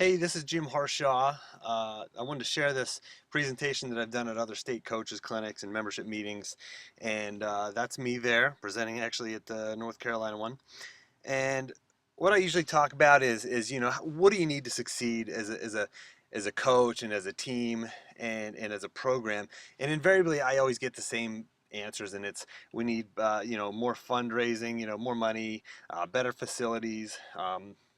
Hey, this is Jim Harshaw. I wanted to share this presentation that I've done at other state coaches clinics and membership meetings, and that's me there presenting actually at the North Carolina one. And what I usually talk about is what do you need to succeed as a coach and as a team and as a program, and invariably I always get the same answers, and it's we need more fundraising, more money, better facilities.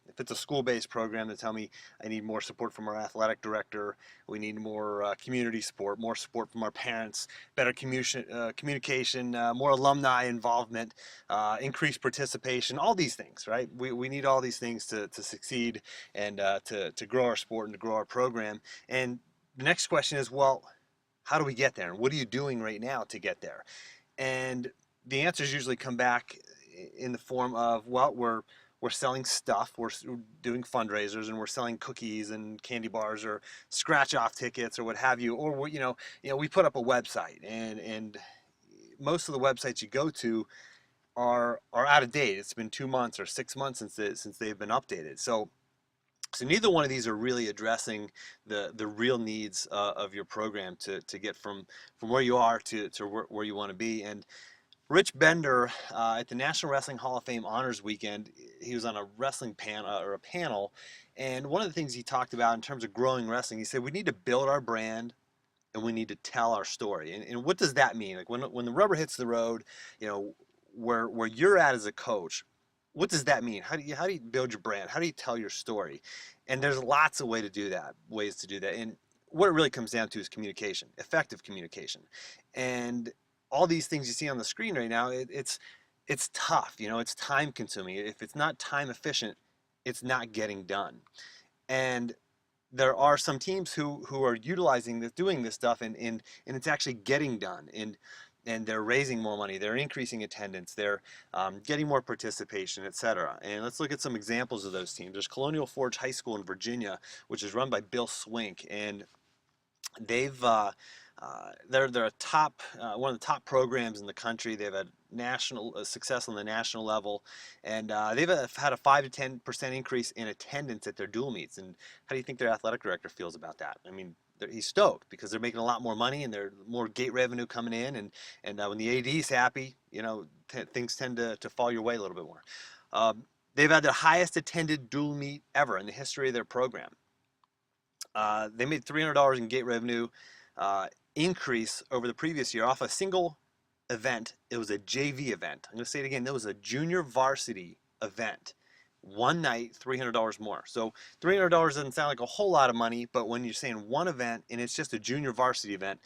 If it's a school-based program, they tell me I need more support from our athletic director. We need more community support, more support from our parents, better communication, more alumni involvement, increased participation, all these things, right? We need all these things to succeed and to grow our sport and to grow our program. And the next question is, well, how do we get there? And what are you doing right now to get there? And the answers usually come back in the form of, well, we're selling stuff, we're doing fundraisers, and we're selling cookies and candy bars or scratch off tickets or what have you, or we put up a website, and most of the websites you go to are out of date. It's been 2 months or 6 months since they've been updated. So neither one of these are really addressing the real needs of your program to get from where you are to where you want to be. And Rich Bender at the National Wrestling Hall of Fame Honors Weekend, he was on a wrestling panel, and one of the things he talked about in terms of growing wrestling, he said we need to build our brand and we need to tell our story. And what does that mean? Like when the rubber hits the road, you know, where you're at as a coach, what does that mean? How do you build your brand? How do you tell your story? And there's lots of ways to do that. And what it really comes down to is communication, effective communication. And all these things you see on the screen right now, it's tough. It's time consuming. If it's not time efficient, it's not getting done. And there are some teams who are utilizing this, doing this stuff, and it's actually getting done. And they're raising more money, they're increasing attendance, they're getting more participation, etc. And let's look at some examples of those teams. There's Colonial Forge High School in Virginia, which is run by Bill Swink, and they've they're a top one of the top programs in the country. They've had national success on the national level, and they've had a 5 to 10% increase in attendance at their dual meets. And how do you think their athletic director feels about that? I mean, he's stoked because they're making a lot more money and there's more gate revenue coming in, and when the AD's happy, things tend to fall your way a little bit more. They've had the highest attended dual meet ever in the history of their program. They made $300 in gate revenue uh, increase over the previous year off a single event. It was a JV event. I'm going to say it again. That was a junior varsity event. One night, $300 more. So $300 doesn't sound like a whole lot of money, but when you're saying one event and it's just a junior varsity event,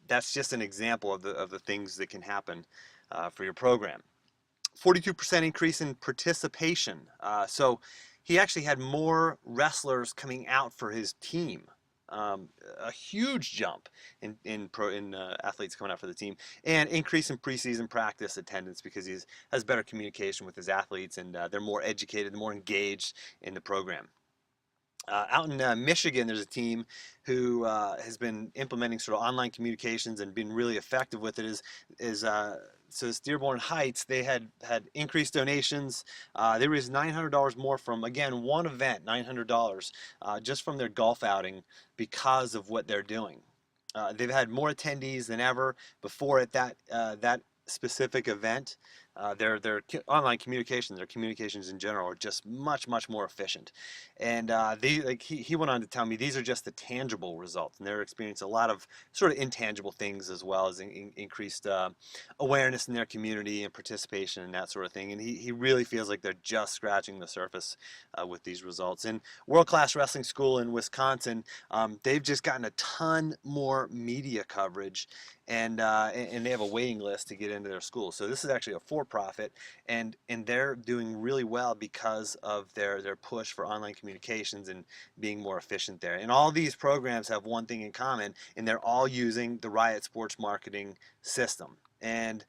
that's just an example of the things that can happen for your program. 42% increase in participation. So he actually had more wrestlers coming out for his team. A huge jump in athletes coming out for the team, and increase in preseason practice attendance because he has better communication with his athletes, and they're more educated, more engaged in the program. Out in Michigan, there's a team who has been implementing sort of online communications and been really effective with it. So it's Dearborn Heights. They had increased donations. They raised $900 more from, again, one event, $900 just from their golf outing because of what they're doing. They've had more attendees than ever before at that specific event. Their online communications, their communications in general, are just much more efficient. And he went on to tell me these are just the tangible results, and they're experiencing a lot of sort of intangible things as well as increased awareness in their community and participation and that sort of thing. And he really feels like they're just scratching the surface with these results. And World Class Wrestling School in Wisconsin, they've just gotten a ton more media coverage, and they have a waiting list to get into their school. So this is actually a for-profit, and they're doing really well because of their push for online communications and being more efficient there. And all these programs have one thing in common, and they're all using the Riot Sports Marketing system. And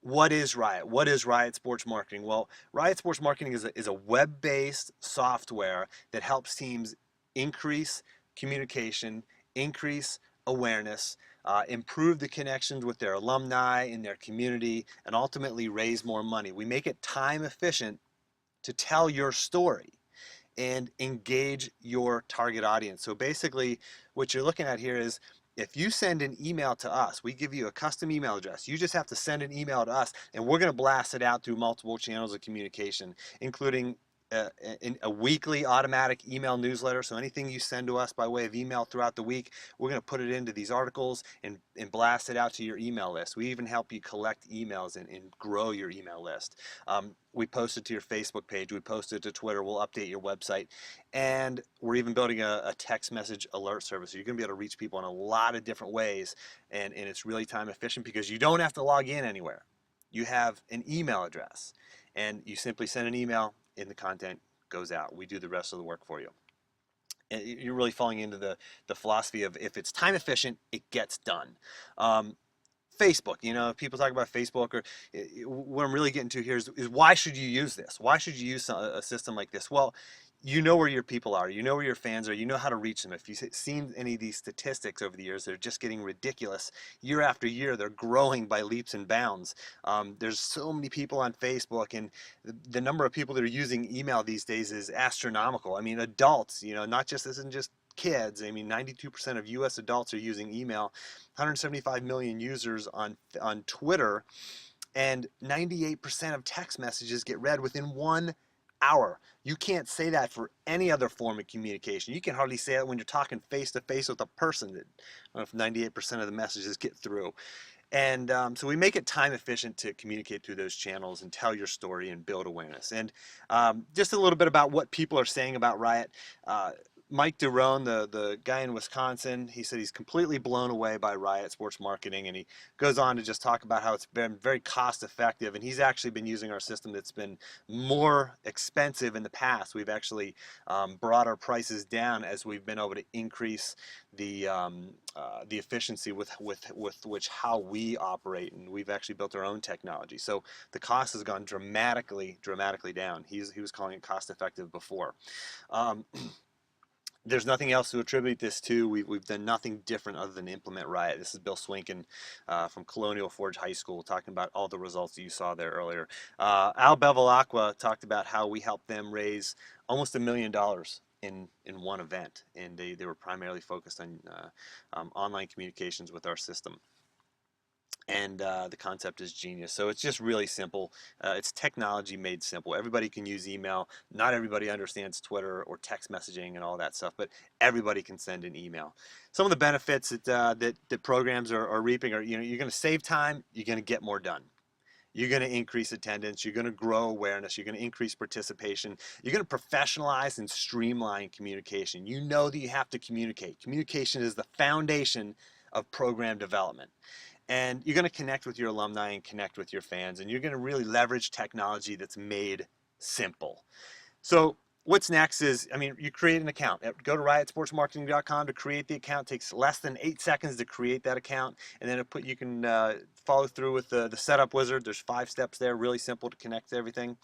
what is Riot? What is Riot Sports Marketing? Well, Riot Sports Marketing is a web-based software that helps teams increase communication, increase awareness, improve the connections with their alumni in their community, and ultimately raise more money. We make it time efficient to tell your story. and engage your target audience. So basically, what you're looking at here is if you send an email to us, we give you a custom email address. You just have to send an email to us, and we're going to blast it out through multiple channels of communication, including a weekly automatic email newsletter. So anything you send to us by way of email throughout the week, we're going to put it into these articles and blast it out to your email list. We even help you collect emails and grow your email list. We post it to your Facebook page. We post it to Twitter. We'll update your website. And we're even building a text message alert service. So you're going to be able to reach people in a lot of different ways. And it's really time efficient because you don't have to log in anywhere. You have an email address. And you simply send an email, and the content goes out. We do the rest of the work for you. And you're really falling into the philosophy of if it's time efficient, it gets done. Facebook, people talk about Facebook, or what I'm really getting to here is why should you use this? Why should you use a system like this? Well, you know where your people are, you know where your fans are, you know how to reach them. If you've seen any of these statistics over the years, they're just getting ridiculous. Year after year, they're growing by leaps and bounds. There's so many people on Facebook, and the number of people that are using email these days is astronomical. I mean, adults, this isn't just kids. I mean, 92% of U.S. adults are using email, 175 million users on Twitter, and 98% of text messages get read within 1 hour. You can't say that for any other form of communication. You can hardly say it when you're talking face to face with a person. I don't know if 98% of the messages get through. And so we make it time efficient to communicate through those channels and tell your story and build awareness. And just a little bit about what people are saying about Riot. Mike Durone, the guy in Wisconsin, he said he's completely blown away by Riot Sports Marketing, and he goes on to just talk about how it's been very cost effective, and he's actually been using our system that's been more expensive in the past. We've actually brought our prices down as we've been able to increase the efficiency with which how we operate, and we've actually built our own technology. So the cost has gone dramatically down. He was calling it cost effective before. There's nothing else to attribute this to. We've done nothing different other than implement Riot. This is Bill Swinkin from Colonial Forge High School talking about all the results that you saw there earlier. Al Bevilacqua talked about how we helped them raise almost $1 million in one event, and they were primarily focused on online communications with our system. And the concept is genius. So it's just really simple. It's technology made simple. Everybody can use email. Not everybody understands Twitter or text messaging and all that stuff, but everybody can send an email. Some of the benefits that programs are reaping are, you're going to save time, you're going to get more done. You're going to increase attendance. You're going to grow awareness. You're going to increase participation. You're going to professionalize and streamline communication. You know that you have to communicate. Communication is the foundation of program development. And you're going to connect with your alumni and connect with your fans, and you're going to really leverage technology that's made simple. So what's next is, you create an account. Go to riotsportsmarketing.com to create the account. It takes less than 8 seconds to create that account, and then you can follow through with the setup wizard. There's 5 steps there, really simple to connect to everything.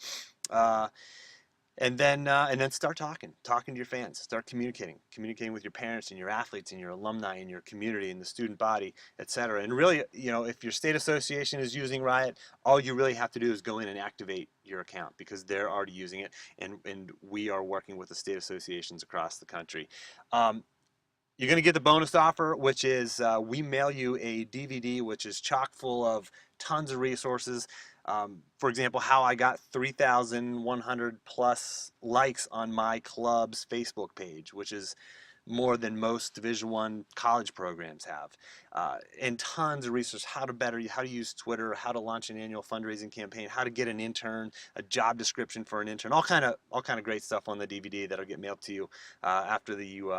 And then start talking to your fans, start communicating with your parents and your athletes and your alumni and your community and the student body, etc. And really, if your state association is using Riot, all you really have to do is go in and activate your account because they're already using it, and we are working with the state associations across the country. You're going to get the bonus offer, which is we mail you a DVD, which is chock full of tons of resources. For example, how I got 3,100 plus likes on my club's Facebook page, which is more than most Division I college programs have, and tons of research, how to use Twitter, how to launch an annual fundraising campaign, how to get an intern, a job description for an intern, all kind of great stuff on the DVD that'll get mailed to you after you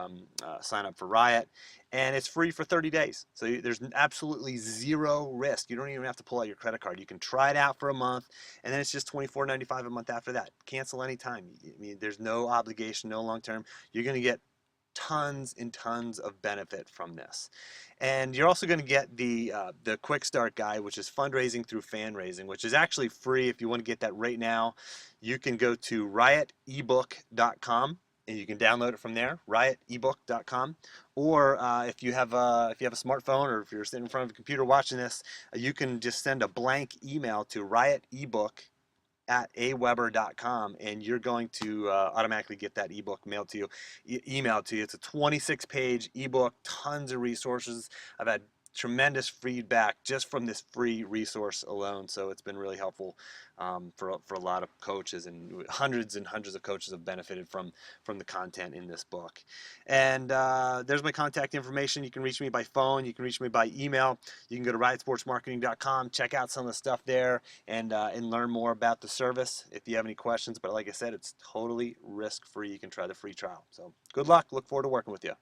sign up for Riot, and it's free for 30 days. So there's absolutely zero risk. You don't even have to pull out your credit card. You can try it out for a month, and then it's just $24.95 a month after that. Cancel anytime. There's no obligation, no long term. You're going to get tons and tons of benefit from this. And you're also going to get the quick start guide, which is fundraising through fan raising, which is actually free. If you want to get that right now, you can go to riotebook.com and you can download it from there, riotebook.com. Or if you have a smartphone, or if you're sitting in front of a computer watching this, you can just send a blank email to riotebook at aweber.com, and you're going to automatically get that ebook mailed to you, emailed to you. It's a 26-page ebook, tons of resources. I've had tremendous feedback just from this free resource alone, so it's been really helpful for a lot of coaches, and hundreds and hundreds of coaches have benefited from the content in this book. And there's my contact information. You can reach me by phone, you can reach me by email, you can go to riotsportsmarketing.com, check out some of the stuff there, and learn more about the service if you have any questions. But like I said, it's totally risk free. You can try the free trial. So good luck. Look forward to working with you.